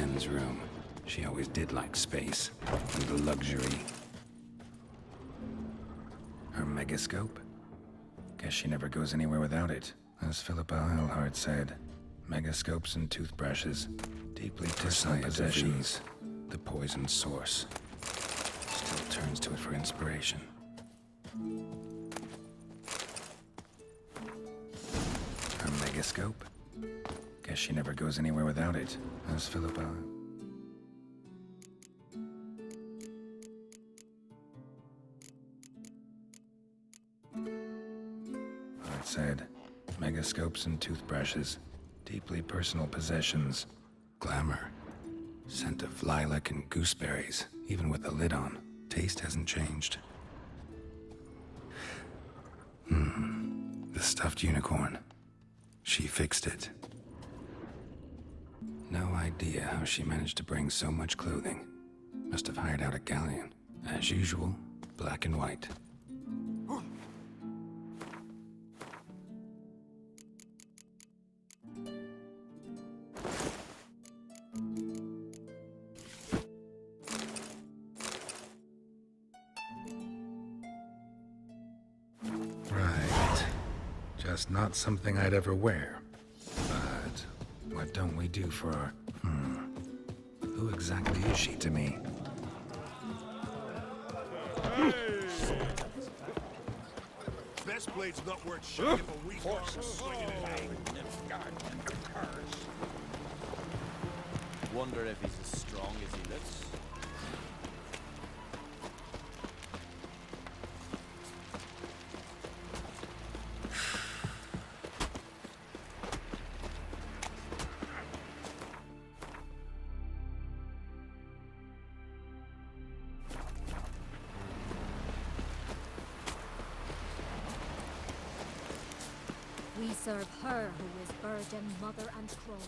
Yen's room. She always did like space and the luxury. Her megascope? Guess she never goes anywhere without it. As Philippa Eilhart said, megascopes and toothbrushes, deeply personal possessions, the poison source. Still turns to it for inspiration. Her megascope? Guess she never goes anywhere without it. As Philippa... Hart said, megascopes and toothbrushes, deeply personal possessions. Glamour. Scent of lilac and gooseberries, even with the lid on. Taste hasn't changed. The stuffed unicorn. She fixed it. No idea how she managed to bring so much clothing. Must have hired out a galleon. As usual, black and white. Right. Just not something I'd ever wear. But what don't we do for our... Who exactly is she to me? Best blade's not worth shooting if a weak horse is swinging it. Wonder if he's as strong as he looks. We serve her who is virgin, mother, and crone.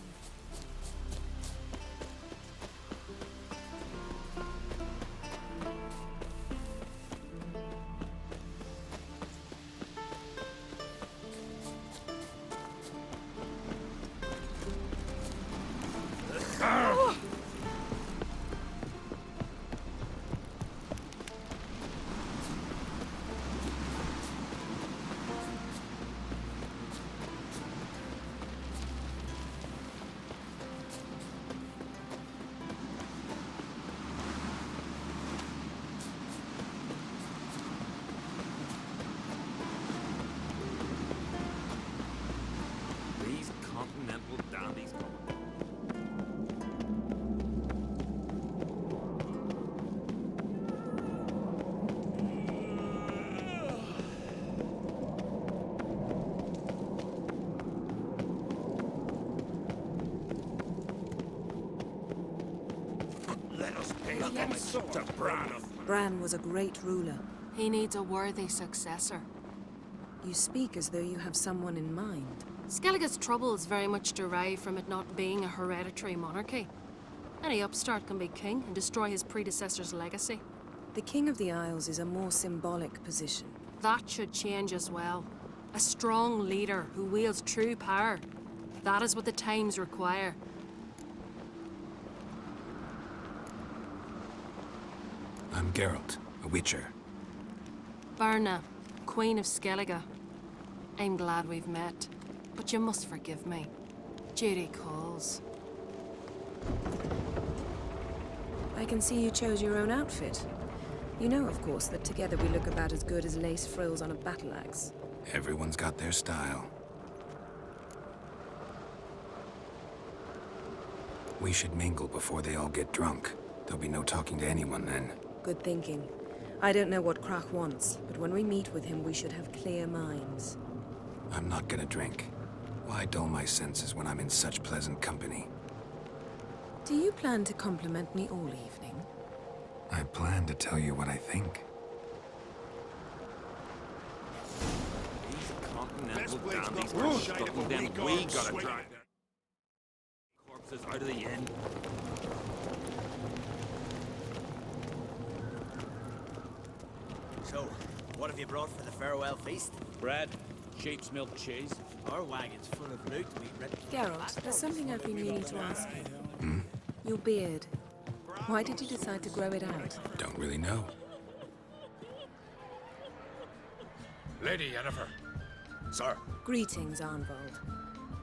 Bran was a great ruler. He needs a worthy successor. You speak as though you have someone in mind. Skellige's troubles very much derive from it not being a hereditary monarchy. Any upstart can be king and destroy his predecessor's legacy. The King of the Isles is a more symbolic position. That should change as well. A strong leader who wields true power. That is what the times require. I'm Geralt, a witcher. Birna, Queen of Skellige. I'm glad we've met, but you must forgive me. Duty calls. I can see you chose your own outfit. You know, of course, that together we look about as good as lace frills on a battle axe. Everyone's got their style. We should mingle before they all get drunk. There'll be no talking to anyone then. Good thinking. I don't know what Krach wants, but when we meet with him, we should have clear minds. I'm not gonna drink. Why dull my senses when I'm in such pleasant company? Do you plan to compliment me all evening? I plan to tell you what I think. These continental Best blade's dandies not are worth shite if a stuffing them. weak We arm gotta swinging drag it. their corpses out of the inn. So, what have you brought for the farewell feast? Bread, sheep's milk cheese. Our wagon's full of loot to be ready. Geralt, there's something I've been meaning to ask you. Your beard. Why did you decide to grow it out? Don't really know. Lady Yennefer. Sir, Greetings, Arnvald.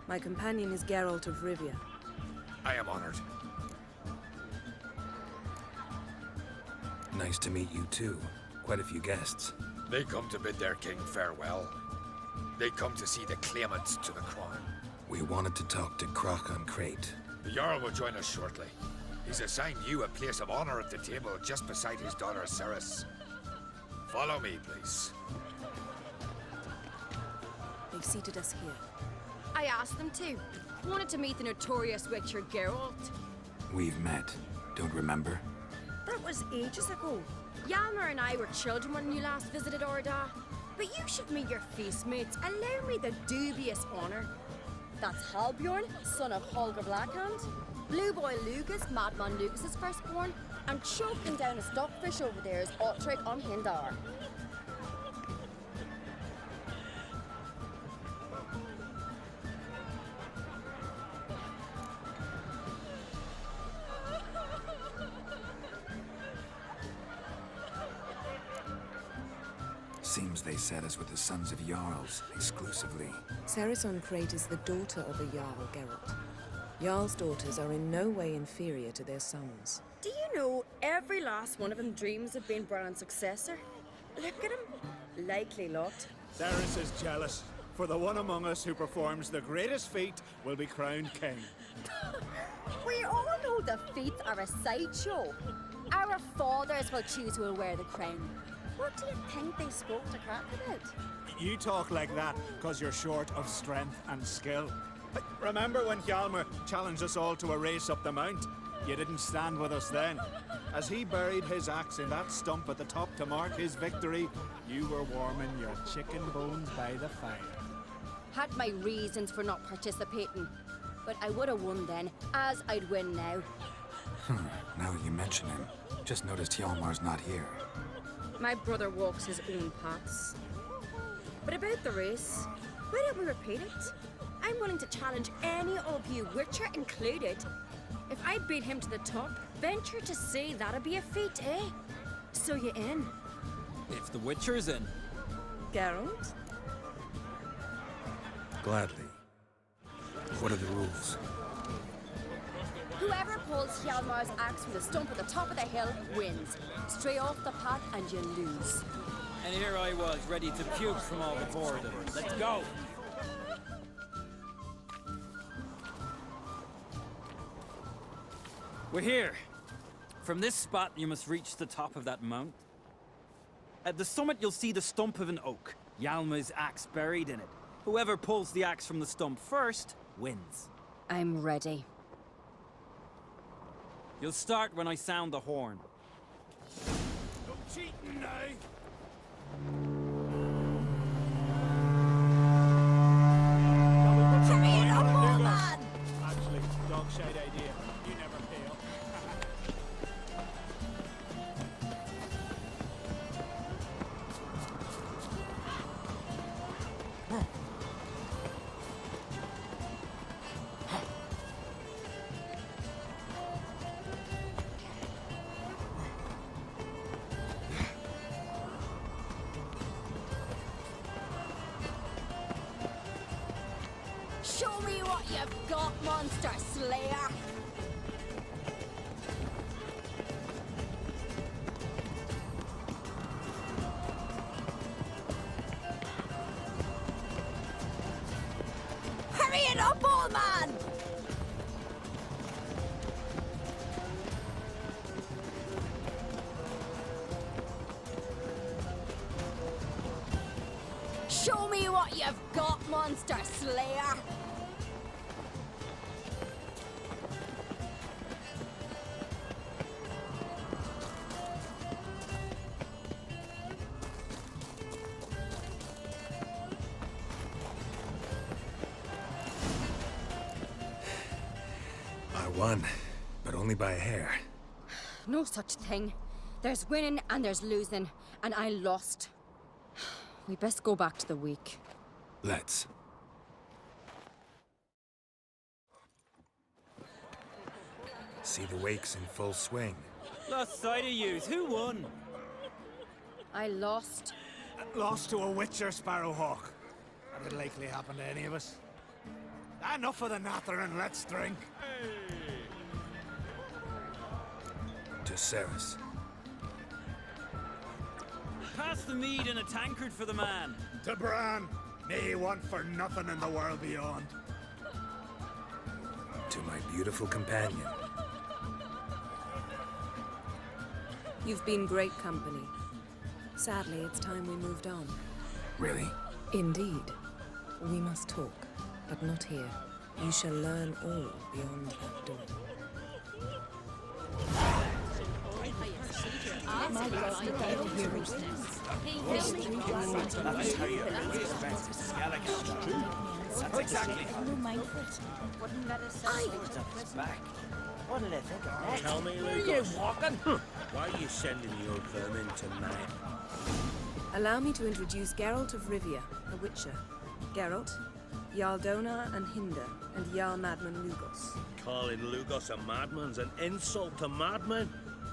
My companion is Geralt of Rivia. I am honored. Nice to meet you too. Quite a few guests. They come to bid their king farewell. They come to see the claimants to the crown. We wanted to talk to Croc on Crate. The Jarl will join us shortly. He's assigned you a place of honor at the table just beside his daughter Ceres. Follow me, please. They've seated us here. I asked them to. Wanted to meet the notorious witcher Geralt. We've met. Don't remember? That was ages ago. Yalmer and I were children when you last visited Orda. But you should meet your feast mates. Allow me the dubious honor. That's Halbjorn, son of Holger Blackhand. Blue Boy Lucas, Madman Lucas's firstborn. And choking down a stockfish over there is Otric on Hindar. Seems they set us with the sons of Jarls, exclusively. Ceres on Crate is the daughter of a Jarl, Geralt. Jarl's daughters are in no way inferior to their sons. Do you know every last one of them dreams of being Bran's successor? Look at him. Likely lot. Ceres is jealous, for the one among us who performs the greatest feat will be crowned king. We all know the feats are a sideshow. Our fathers will choose who will wear the crown. What do you think they spoke to Crack about? You talk like that because you're short of strength and skill. Remember when Hjalmar challenged us all to a race up the mount? You didn't stand with us then. As he buried his axe in that stump at the top to mark his victory, you were warming your chicken bones by the fire. Had my reasons for not participating. But I would have won then, as I'd win now. Now that you mention him, just noticed Hjalmar's not here. My brother walks his own paths. But about the race, why don't we repeat it? I'm willing to challenge any of you, Witcher included. If I beat him to the top, venture to say that'd be a feat, eh? So you in? If the Witcher's in. Geralt? Gladly. What are the rules? Whoever pulls Hjalmar's axe from the stump at the top of the hill wins. Stray off the path and you lose. And here I was, ready to puke from all the boredom. Let's go! We're here. From this spot, you must reach the top of that mount. At the summit, you'll see the stump of an oak. Hjalmar's axe buried in it. Whoever pulls the axe from the stump first, wins. I'm ready. You'll start when I sound the horn. No cheating now. Hurry it up, old man! Actually, dog shite idea. You never pay up. Show me what you've got, monster slayer! Hurry it up, old man! Show me what you've got, monster slayer! I won, but only by a hair. No such thing. There's winning and there's losing, and I lost. We best go back to the week. Let's. See the wakes in full swing. Lost sight of yous. Who won? I lost. Lost to a witcher, Sparrowhawk. That'd likely happen to any of us. Enough of the natter and let's drink. To Ceres. Pass the mead in a tankard for the man. To Bran, may he want for nothing in the world beyond. To my beautiful companion. You've been great company. Sadly, it's time we moved on. Really? Indeed. We must talk, but not here. You shall learn all beyond that door. That's how you respect Skellige. That's exactly how Wouldn't let us back. What'll they think of next? Tell me, Lucas. Why are you sending your vermin to me? Allow me to introduce Geralt of Rivia, a witcher. Geralt, Jarl Donar and Hinder, and Jarl Madman Lugos. Calling Lugos a madman's an insult to madmen.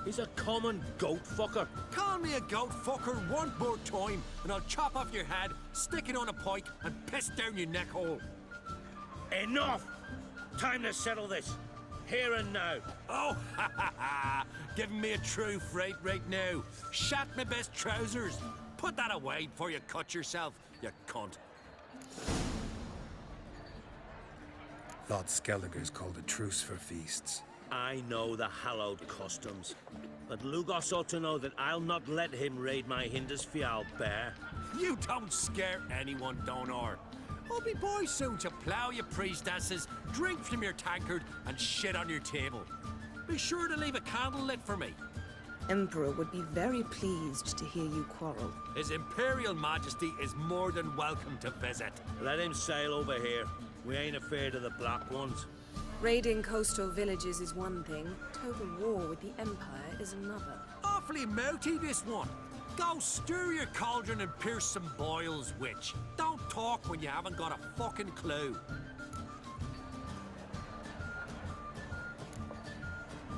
He's a common goat fucker. Call me a goat fucker one more time, and I'll chop off your head, stick it on a pike, and piss down your neck hole. Enough! Time to settle this. Here and now. Oh, ha ha ha! Giving me a true fright right now. Shat my best trousers. Put that away before you cut yourself, you cunt. Thought Skellige's called a truce for feasts. I know the hallowed customs, but Lugos ought to know that I'll not let him raid my Hindisfial bear. You don't scare anyone, Donar. I'll be boy soon to plough your priestesses, drink from your tankard, and shit on your table. Be sure to leave a candle lit for me. Emperor would be very pleased to hear you quarrel. His Imperial Majesty is more than welcome to visit. Let him sail over here. We ain't afraid of the black ones. Raiding coastal villages is one thing. Total war with the Empire is another. Awfully mouty, this one. Go stir your cauldron and pierce some boils, witch. Don't talk when you haven't got a fucking clue.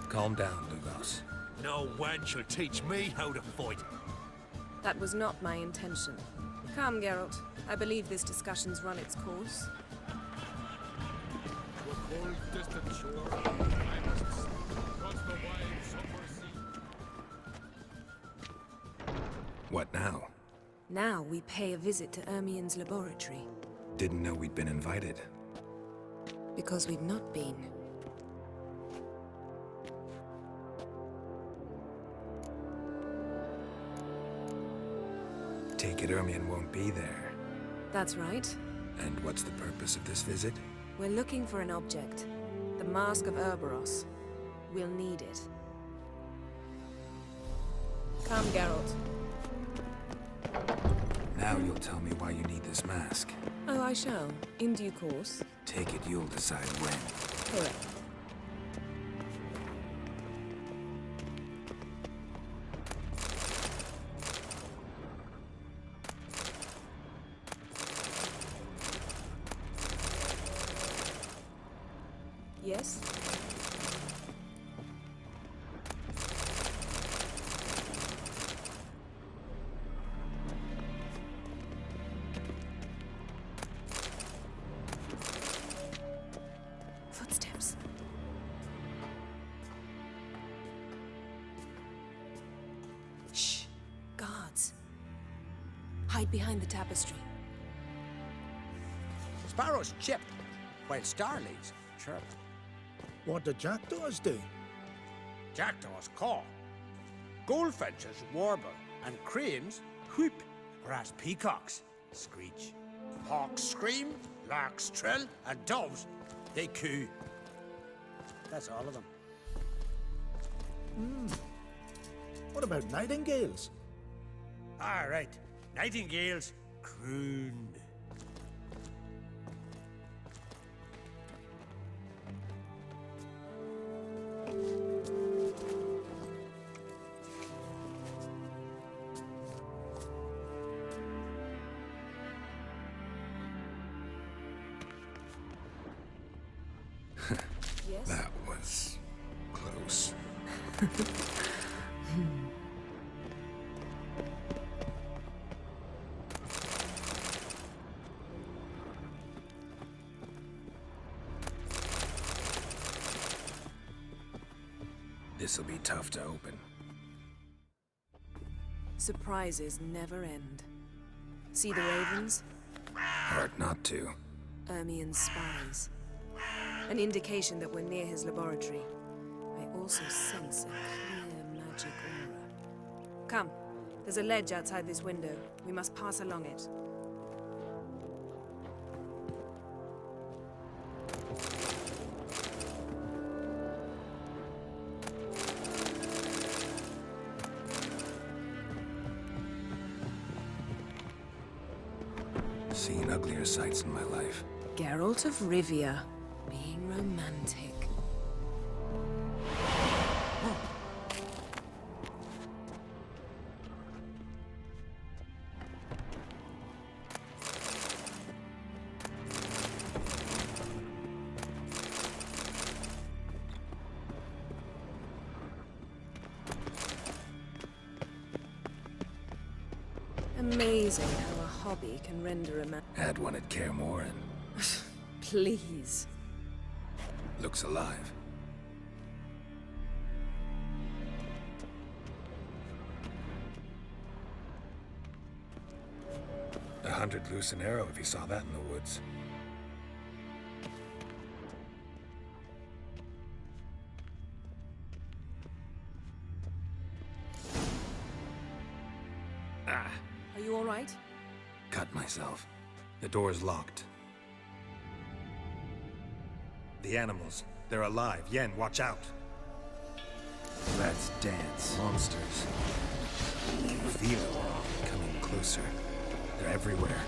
Calm down, Lugos. No wench will teach me how to fight. That was not my intention. Come, Geralt. I believe this discussion's run its course. What now? Now we pay a visit to Ermien's laboratory. Didn't know we'd been invited. Because we've not been. Take it Ermien won't be there. That's right. And what's the purpose of this visit? We're looking for an object. The Mask of Ouroboros. We'll need it. Come, Geralt. Now you'll tell me why you need this mask. Oh, I shall. In due course. Take it you'll decide when. Correct. Yes? Footsteps. Shh. Guards. Hide behind the tapestry. Sparrows chip, while starlings chirp. What do jackdaws do? Jackdaws caw. Goldfinches warble, and cranes whoop, whereas peacocks screech. Hawks scream, larks trill, and doves, they coo. That's all of them. What about nightingales? All right, nightingales croon. Yes? That was close. close. This'll be tough to open. Surprises never end. See the ravens? Hard not to. Ermien's spies. An indication that we're near his laboratory. I also sense a clear magic aura. Come, there's a ledge outside this window. We must pass along it. Seen uglier sights in my life. Geralt of Rivia, being romantic. Amazing how a hobby can render a man. Had one at Care more and Please. looks alive. A 100 loose an arrow if he saw that in the woods. Are you all right? Cut myself. The door's locked. The animals, they're alive. Yen, watch out. Let's dance. Monsters. You feel it coming closer. They're everywhere.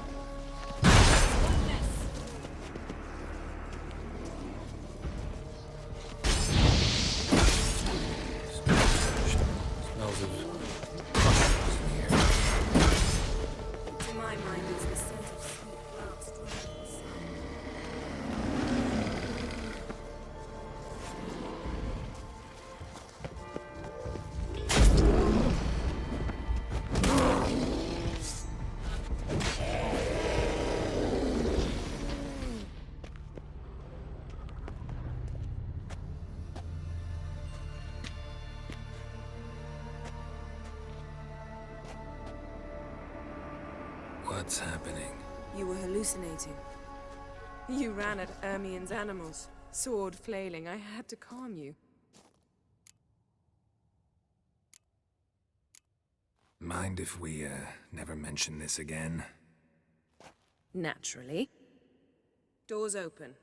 Smells of chemicals in the air. To my mind, it's the scent of sweet grass dry in the sun. What's happening? You were hallucinating. You ran at Ermien's animals, sword flailing. I had to calm you. Mind if we, never mention this again? Naturally. Doors open.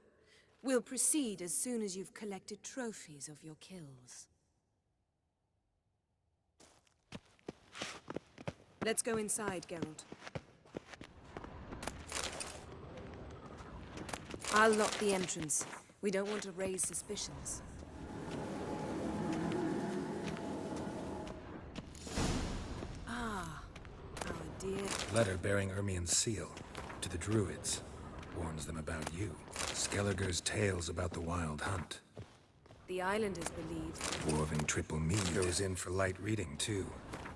We'll proceed as soon as you've collected trophies of your kills. Let's go inside, Geralt. I'll lock the entrance. We don't want to raise suspicions. Ah, our dear... Letter bearing Ermien's seal to the Druids. Warns them about you. Skelliger's tales about the wild hunt. The islanders believe... Woven triple mead goes in for light reading, too.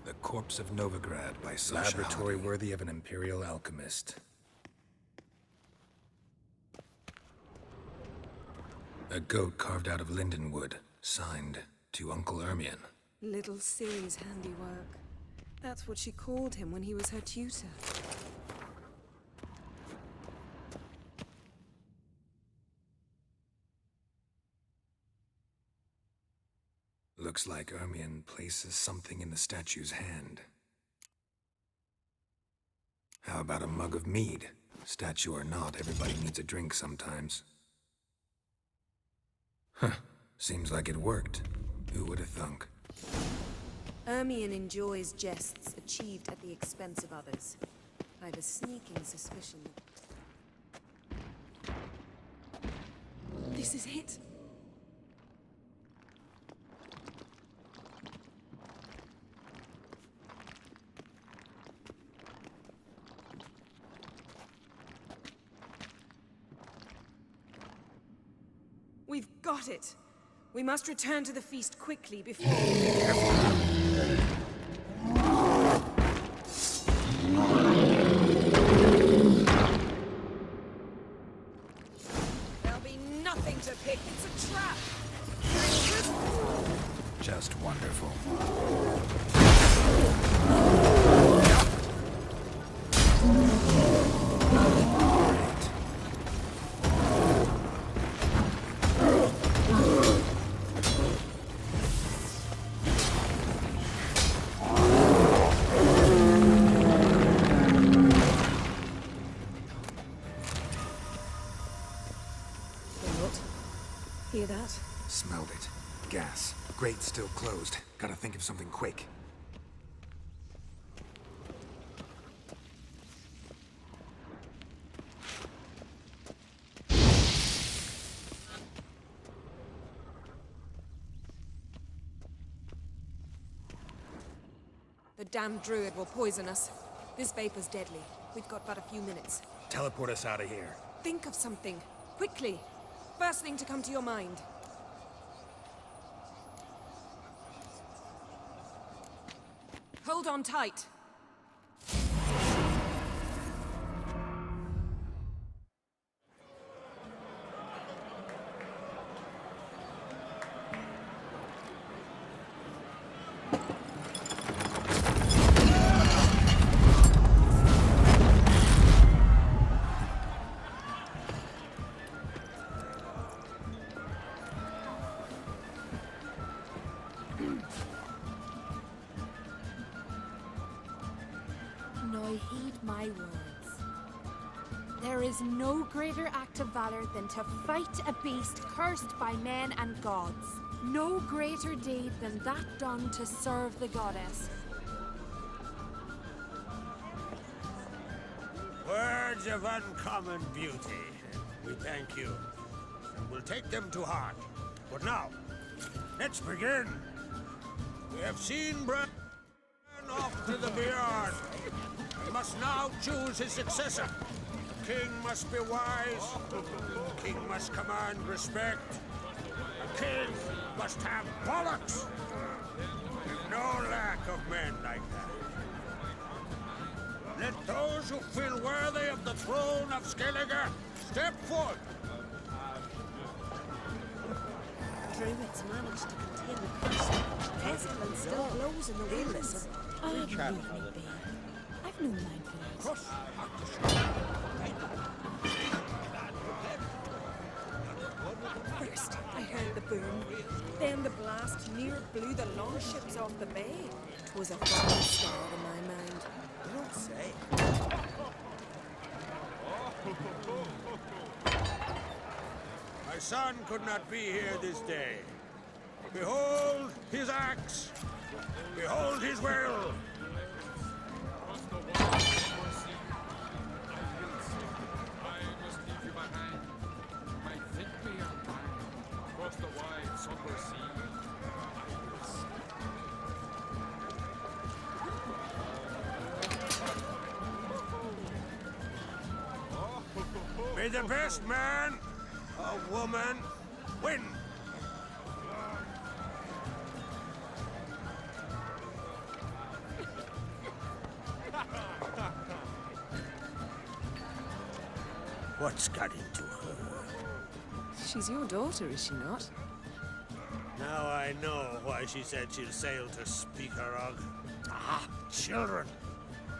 The Corpse of Novigrad by Sasha Laboratory Hadi. Worthy of an imperial alchemist. A goat carved out of lindenwood, signed to Uncle Ermien. Little Ciri's handiwork. That's what she called him when he was her tutor. Looks like Ermien places something in the statue's hand. How about a mug of mead? Statue or not, everybody needs a drink sometimes. Huh. Seems like it worked. Who would have thunk? Ermien enjoys jests achieved at the expense of others. I have a sneaking suspicion. This is it. We've got it! We must return to the feast quickly before... There'll be nothing to pick. It's a trap. Just wonderful. Hear that? Smelled it. Gas. Grate still closed. Gotta think of something quick. The damned druid will poison us. This vapor's deadly. We've got but a few minutes. Teleport us out of here. Think of something. Quickly. First thing to come to your mind. Hold on tight. Now heed my words. There is no greater act of valor than to fight a beast cursed by men and gods. No greater deed than that done to serve the goddess. Words of uncommon beauty. We thank you. And we'll take them to heart. But now, let's begin. We have seen Bran off to the beyond. He must now choose his successor. The king must be wise. The king must command respect. The king must have bollocks. There's no lack of men like that. Let those who feel worthy of the throne of Skellige step forth. Druids managed to contain the curse. Pestilence still blows in the winds. Oh, leave me be. I've no mind for this. First, I heard the boom. Then the blast near blew the longships off the bay. 'Twas a fine start in my mind. You don't say. My son could not be here this day. Behold his axe. Behold his will. May the best man or woman win. What's got into her? She's your daughter, is she not? Now I know why she said she'll sail to Speakerog. Ah, children.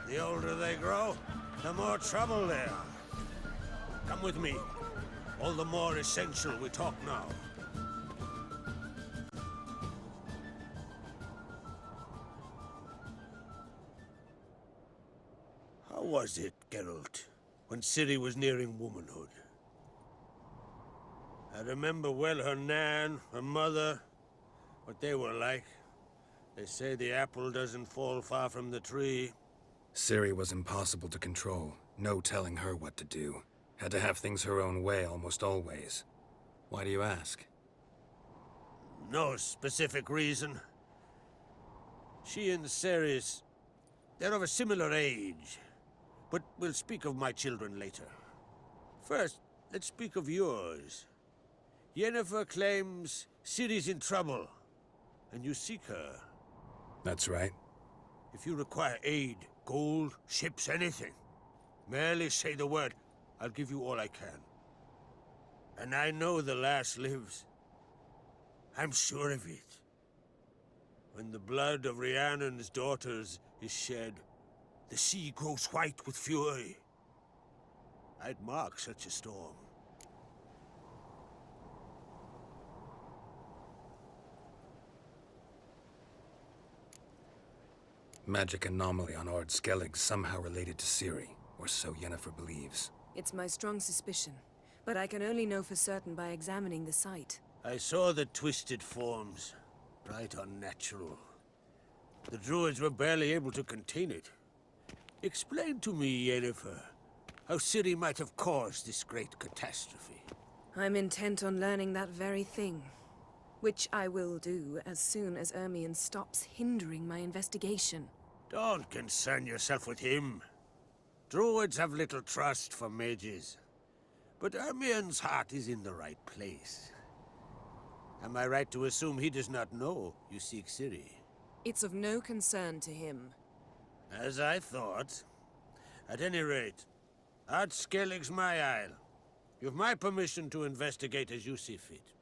The older they grow, the more trouble they are. Come with me. All the more essential we talk now. How was it, Geralt, when Ciri was nearing womanhood? I remember well her nan, her mother, what they were like. They say the apple doesn't fall far from the tree. Ciri was impossible to control. No telling her what to do. Had to have things her own way almost always. Why do you ask? No specific reason. She and Ceres, they're of a similar age. But we'll speak of my children later. First, let's speak of yours. Yennefer claims Ciri's in trouble, and you seek her. That's right. If you require aid, gold, ships, anything, merely say the word. I'll give you all I can. And I know the lass lives. I'm sure of it. When the blood of Rhiannon's daughters is shed, the sea grows white with fury. I'd mark such a storm. Magic anomaly on Ard Skellig somehow related to Ciri, or so Yennefer believes. It's my strong suspicion, but I can only know for certain by examining the site. I saw the twisted forms. Right unnatural. The druids were barely able to contain it. Explain to me, Yennefer, how Ciri might have caused this great catastrophe. I'm intent on learning that very thing, which I will do as soon as Ermion stops hindering my investigation. Don't concern yourself with him. Druids have little trust for mages. But Ermion's heart is in the right place. Am I right to assume he does not know you seek Ciri? It's of no concern to him. As I thought. At any rate, Ard Skellig's my isle. You've my permission to investigate as you see fit.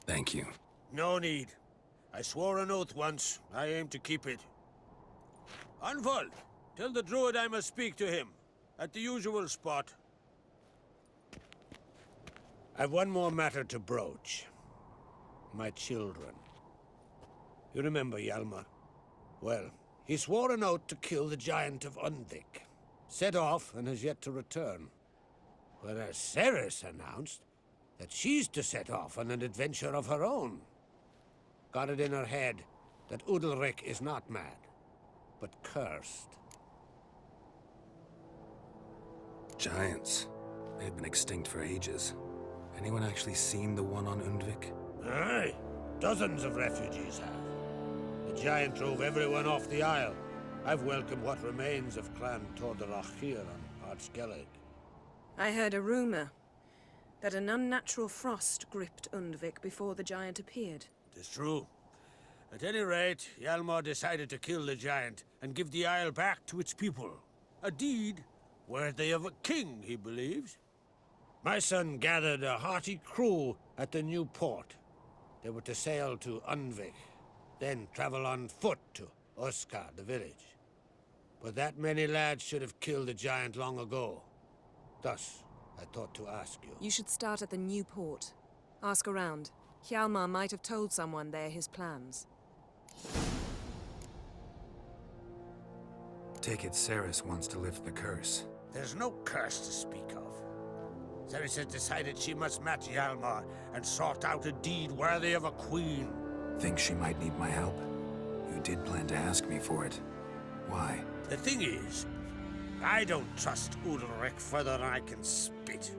Thank you. No need. I swore an oath once. I aim to keep it. Anvald, tell the druid I must speak to him. At the usual spot. I've one more matter to broach. My children. You remember Hjalmar? Well, he swore an oath to kill the giant of Undvik. Set off and has yet to return. Whereas Ceres announced that she's to set off on an adventure of her own. Got it in her head that Udalric is not mad, but cursed. Giants. They've been extinct for ages. Anyone actually seen the one on Undvik? Aye, dozens of refugees have. The giant drove everyone off the isle. I've welcomed what remains of Clan Tordarach here on Ard Skellig. I heard a rumor that an unnatural frost gripped Undvik before the giant appeared. It is true. At any rate, Hjalmar decided to kill the giant and give the isle back to its people. A deed worthy of a king, he believes. My son gathered a hearty crew at the new port. They were to sail to Undvik, then travel on foot to Oskar, the village. But that many lads should have killed the giant long ago. Thus, I thought to ask you. You should start at the new port. Ask around. Hjalmar might have told someone there his plans. Take it Ceres wants to lift the curse. There's no curse to speak of. Ceres has decided she must match Hjalmar and sort out a deed worthy of a queen. Think she might need my help? You did plan to ask me for it. Why? The thing is, I don't trust Udalric further than I can spit.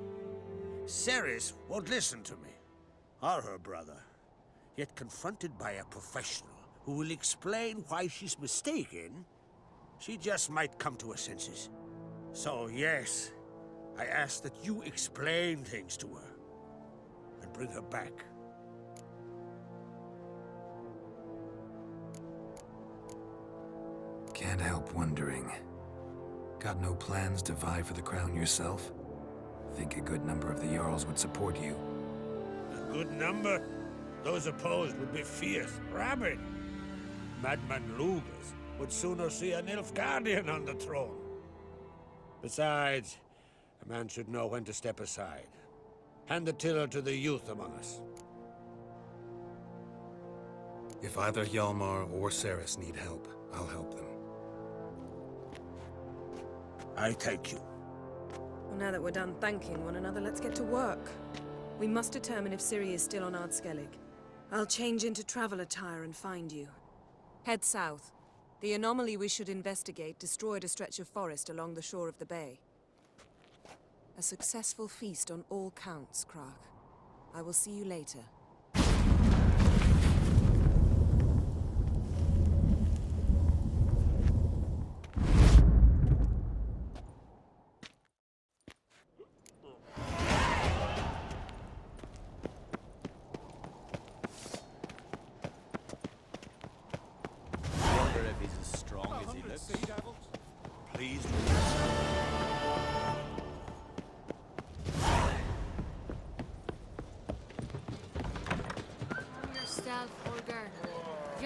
Ceres won't listen to me, or her brother. Yet confronted by a professional who will explain why she's mistaken, she just might come to her senses. So yes, I ask that you explain things to her and bring her back. Can't help wondering. Got no plans to vie for the crown yourself? Think a good number of the Jarls would support you. A good number? Those opposed would be fierce, rabid. Madman Lugas would sooner see an Nilfgaardian on the throne. Besides, a man should know when to step aside. Hand the tiller to the youth among us. If either Hjalmar or Ceres need help, I'll help them. I thank you. Well, now that we're done thanking one another, let's get to work. We must determine if Ciri is still on Ard Skellig. I'll change into travel attire and find you. Head south. The anomaly we should investigate destroyed a stretch of forest along the shore of the bay. A successful feast on all counts, Krach. I will see you later.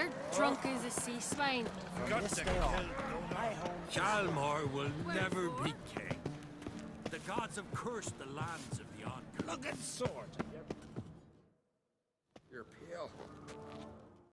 You're drunk as a sea swine. From this day on, my home is Hjalmar will never be king. The gods have cursed the lands of the Undead. Look at sword. You're pale.